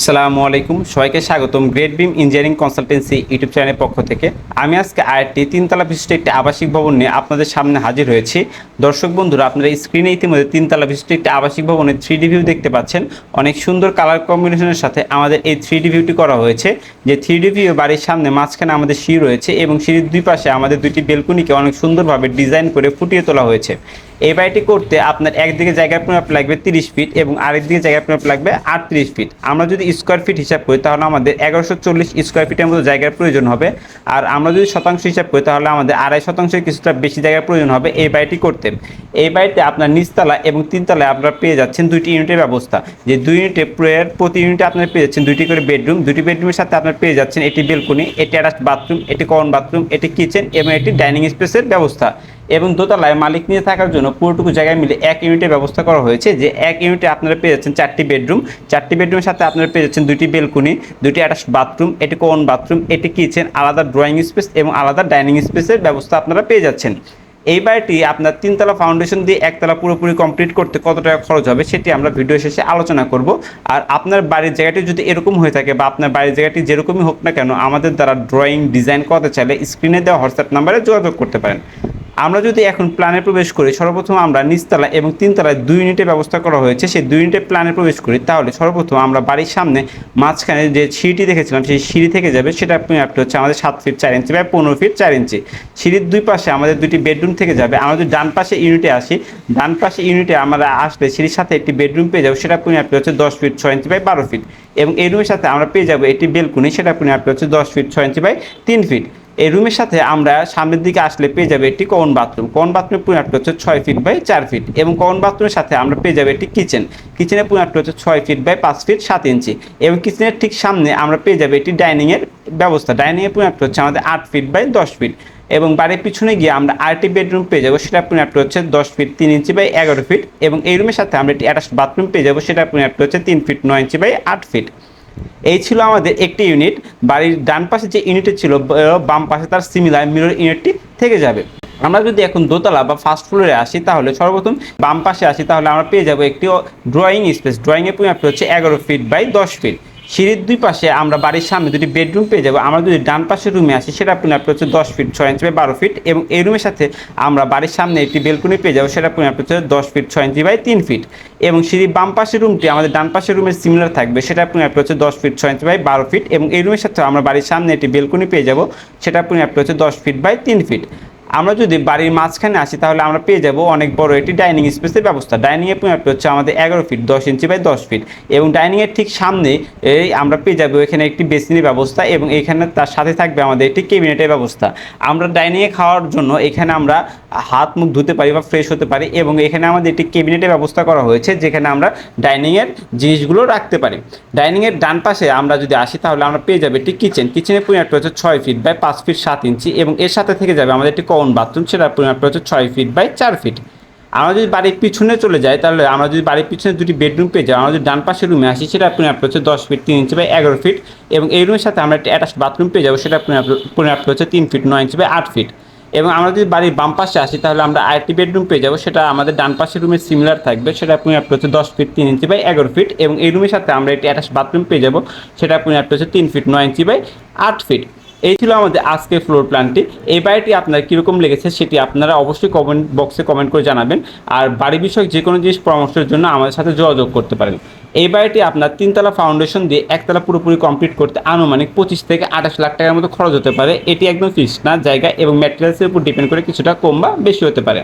আসসালামু আলাইকুম, সবাইকে স্বাগতম গ্রেট বিম ইঞ্জিনিয়ারিং কনসালটেন্সি ইউটিউব চ্যানেলের পক্ষ থেকে। আমি আজকে আরেকটি তিনতলা বিশিষ্ট একটি আবাসিক ভবন নিয়ে আপনাদের সামনে হাজির হয়েছি। দর্শক বন্ধুরা, আপনারা স্ক্রিনে ইতিমধ্যে তিনতলা বিশিষ্ট একটি আবাসিক ভবনের 3D ভিউ দেখতে পাচ্ছেন। অনেক সুন্দর কালার কম্বিনেশনের সাথে আমাদের এই 3D ভিউটি করা হয়েছে। যে 3D ভিউ বাড়ির সামনে মাঝখানে আমাদের সিঁড়ি রয়েছে এবং সিঁড়ির দুই পাশে আমাদের দুইটি বেলকনিকে অনেক সুন্দরভাবে ডিজাইন করে ফুটিয়ে তোলা হয়েছে। এই বাড়িটি করতে আপনার একদিকে জায়গার পরিমাপ লাগবে 30 ফিট এবং আরেকদিকে জায়গার পরিমাপ লাগবে 38 ফিট। আমরা যদি স্কোয়ার ফিট হিসাব করি তাহলে আমাদের 1140 স্কোয়ার ফিটের মতো জায়গার প্রয়োজন হবে। আর আমরা যদি শতাংশ হিসাব করি তাহলে আমাদের 2.5 শতাংশের কিছুটা বেশি জায়গার প্রয়োজন হবে এই বাড়িটি করতে। এই বাড়িতে আপনার নিচতলা এবং তিনতলায় আপনারা পেয়ে যাচ্ছেন দুইটি ইউনিটের ব্যবস্থা। যে দুই ইউনিটে প্রতি ইউনিটে আপনারা পেয়ে যাচ্ছেন দুইটি করে বেডরুম। দুইটি বেডরুমের সাথে আপনারা পেয়ে যাচ্ছেন এটি বেলকনি, এটি অ্যাটাচড বাথরুম, এটি কমন বাথরুম, এটি কিচেন এবং এটি ডাইনিং স্পেসের ব্যবস্থা। এবং দোতলায় মালিক নিয়ে থাকার জন্য পুরোটুকু জায়গায় মিলে এক ইউনিটের ব্যবস্থা করা হয়েছে। যে এক ইউনিটে আপনারা পেয়ে যাচ্ছেন 4টি বেডরুম, 4টি বেডরুমের সাথে আপনারা পেয়ে যাচ্ছেন দুইটি বেলকনি, দুইটি অ্যাটাচড বাথরুম, এটি কমন বাথরুম, এটি কিচেন, আলাদা ড্রয়িং স্পেস এবং আলাদা ডাইনিং স্পেসের ব্যবস্থা আপনারা পেয়ে যাচ্ছেন। এই বাড়িটি আপনার তিনতলা ফাউন্ডেশন দিয়ে একতলা পুরোপুরি কমপ্লিট করতে কত টাকা খরচ হবে সেটি আমরা ভিডিও শেষে আলোচনা করব। আর আপনার বাড়ির জায়গাটি যদি এরকম হয়ে থাকে বা আপনার বাড়ির জায়গাটি যেরকমই হোক না কেন, আমাদের দ্বারা ড্রয়িং ডিজাইন করতে চাইলে স্ক্রিনে দেওয়া হোয়াটসঅ্যাপ নাম্বারে যোগাযোগ করতে পারেন। আমরা যদি এখন প্ল্যানে প্রবেশ করি, সর্বপ্রথম আমরা নিচতলা এবং তিনতলায় 2 ইউনিটের ব্যবস্থা করা হয়েছে। সেই 2 ইউনিটের প্ল্যানে প্রবেশ করি তাহলে সর্বপ্রথম আমরা বাড়ির সামনে মাঝখানে যে সিঁড়িটি দেখেছিলাম সেই সিঁড়ি থেকে যাবে, সেটা হচ্ছে আমাদের 7 ফিট 4 ইঞ্চি বা 15 ফিট 4 ইঞ্চি। সিঁড়ির দুই পাশে আমাদের দুটি বেডরুম থেকে যাবে। আমরা যদি ডান পাশে ইউনিটে আসি, ডান পাশে ইউনিটে আমরা আসলে সিঁড়ির সাথে একটি বেডরুম পেয়ে যাবো, সেটা হচ্ছে 10 ফিট 6 ইঞ্চি বাই 12 ফিট। এবং এই রুমের সাথে আমরা পেয়ে যাবো একটি বেলকনি, সেটা হচ্ছে 10 ফিট 6 ইঞ্চি বাই 3 ফিট। এই রুমের সাথে আমরা সামনের দিকে আসলে পেয়ে যাবে একটি কমন বাথরুম, কমন বাথরুমের পরিমাপটা হচ্ছে 6 ফিট বাই 4 ফিট। এবং কমন বাথরুমের সাথে আমরা পেয়ে যাবে একটি কিচেন, কিচেনের পরিমাপটা হচ্ছে 6 ফিট বাই 5 ফিট 7 ইঞ্চি। এবং কিচেনের ঠিক সামনে আমরা পেয়ে যাবে একটি ডাইনিংয়ের ব্যবস্থা, ডাইনিংয়ের পরিমাপটা হচ্ছে আমাদের 8 ফিট বাই 10 ফিট। এবং বাড়ির পিছনে গিয়ে আমরা আরেকটি বেডরুম পেয়ে যাবো, সেটা পরিমাপটা হচ্ছে 10 ফিট 3 ইঞ্চি বাই 11 ফিট। এবং এই রুমের সাথে আমরা একটি অ্যাটাচড বাথরুম পেয়ে যাবো, সেটা পরিমাপটা হচ্ছে 3 ফিট 9 ইঞ্চি বাই 8 ফিট। এই ছিল আমাদের একটি ইউনিট। বাড়ির ডান পাশে যে ইউনিটটি ছিল বাম পাশে তার সিমিলার মিরর ইউনিটটি থেকে যাবে। আমরা যদি এখন দোতলা বা ফার্স্ট ফ্লোরে আসি তাহলে সর্বপ্রথম বাম পাশে আসি তাহলে আমরা পেয়ে যাবো একটি ড্রয়িং স্পেস, ড্রয়িংয়ের পরিমাপটা হচ্ছে 11 ফিট বাই 10 ফিট। সিঁড়ির দুই পাশে আমরা বাড়ির সামনে দুটি বেডরুম পেয়ে যাবো। আমরা যদি ডান পাশের রুমে আসি সেটা হচ্ছে 10 ফিট 6 ইঞ্চি বাই 12 ফিট। এবং এই রুমের সাথে আমরা বাড়ির সামনে একটি বেলকনি পেয়ে যাবো, সেটা হচ্ছে 10 ফিট 6 ইঞ্চি বাই 3 ফিট। এবং সিঁড়ির বাম পাশের রুমটি আমাদের ডান পাশের রুমের সিমিলার থাকবে, সেটা হচ্ছে 10 ফিট 6 ইঞ্চি বাই 12 ফিট। এবং এই রুমের সাথে আমরা বাড়ির সামনে একটি বেলকনি পেয়ে যাবো, সেটা হচ্ছে 10 ফিট বাই 3 ফিট। আমরা যদি বাড়ির মাঝখানে আসি তাহলে আমরা পেয়ে যাব অনেক বড় একটি ডাইনিং স্পেসের ব্যবস্থা। ডাইনিংয়ের পরিমাপটা হচ্ছে আমাদের 11 ফিট 10 ইঞ্চি বাই 10 ফিট। এবং ডাইনিংয়ের ঠিক সামনে আমরা পেয়ে যাবো এখানে একটি বেসিনের ব্যবস্থা এবং এখানে তার সাথে থাকবে আমাদের একটি ক্যাবিনেটের ব্যবস্থা। আমরা ডাইনিংয়ে খাওয়ার জন্য এখানে আমরা হাত মুখ ধুতে পারি বা ফ্রেশ হতে পারি। এবং এখানে আমাদের একটি ক্যাবিনেটের ব্যবস্থা করা হয়েছে, যেখানে আমরা ডাইনিংয়ের জিনিসগুলো রাখতে পারি। ডাইনিংয়ের ডান পাশে আমরা যদি আসি তাহলে আমরা পেয়ে যাবো একটি কিচেন, কিচেনের পরিমাপটা হচ্ছে 6 ফিট বাই 5 ফিট 7 ইঞ্চি। এবং এর সাথে থেকে যাবে আমাদের একটি কমন বাথরুম, সেটার পরিমাপটা হচ্ছে 6 ফিট বাই 4 ফিট। আমরা যদি বাড়ির পিছনে চলে যাই তাহলে আমরা যদি বাড়ির পিছনে দুটি বেডরুম পেয়ে যাই, আমরা যদি ডান পাশের রুমে আসি সেটা পরিমাপটা হচ্ছে 10 ফিট 3 ইঞ্চি বাই 11 ফিট। এবং এই রুমের সাথে আমরা একটি অ্যাটাচড বাথরুম পেয়ে যাবো, সেটা পরিমাপটা হচ্ছে 3 ফিট 9 ইঞ্চি বাই 8 ফিট। এবং আমরা যদি বাড়ির বাম পাশে আসি তাহলে আমরা আরেকটি বেডরুম পেয়ে যাবো, সেটা আমাদের ডান পাশের রুমের সিমিলার থাকবে, সেটা পরিমাপটা হচ্ছে 10 ফিট 3 ইঞ্চি বাই 11 ফিট। এবং এই রুমের সাথে আমরা একটি অ্যাটাচড বাথরুম পেয়ে যাবো, সেটা পরিমাপটা হচ্ছে 3 ফিট 9 ইঞ্চি বাই 8 ফিট। এই ছিল আমাদের আজকের ফ্লোর প্ল্যানটি। এই বাড়িটি আপনার কীরকম লেগেছে সেটি আপনারা অবশ্যই কমেন্ট বক্সে কমেন্ট করে জানাবেন। আর বাড়ি বিষয়ক যে কোনো জিনিস পরামর্শের জন্য আমাদের সাথে যোগাযোগ করতে পারেন। এই বাড়িটি আপনার তিনতলা ফাউন্ডেশন দিয়ে একতলা পুরোপুরি কমপ্লিট করতে আনুমানিক 25 থেকে 28 লাখ টাকার মতো খরচ হতে পারে। এটি একদম ফিক্সড না, জায়গা এবং ম্যাটেরিয়ালসের উপর ডিপেন্ড করে কিছুটা কম বা বেশি হতে পারে।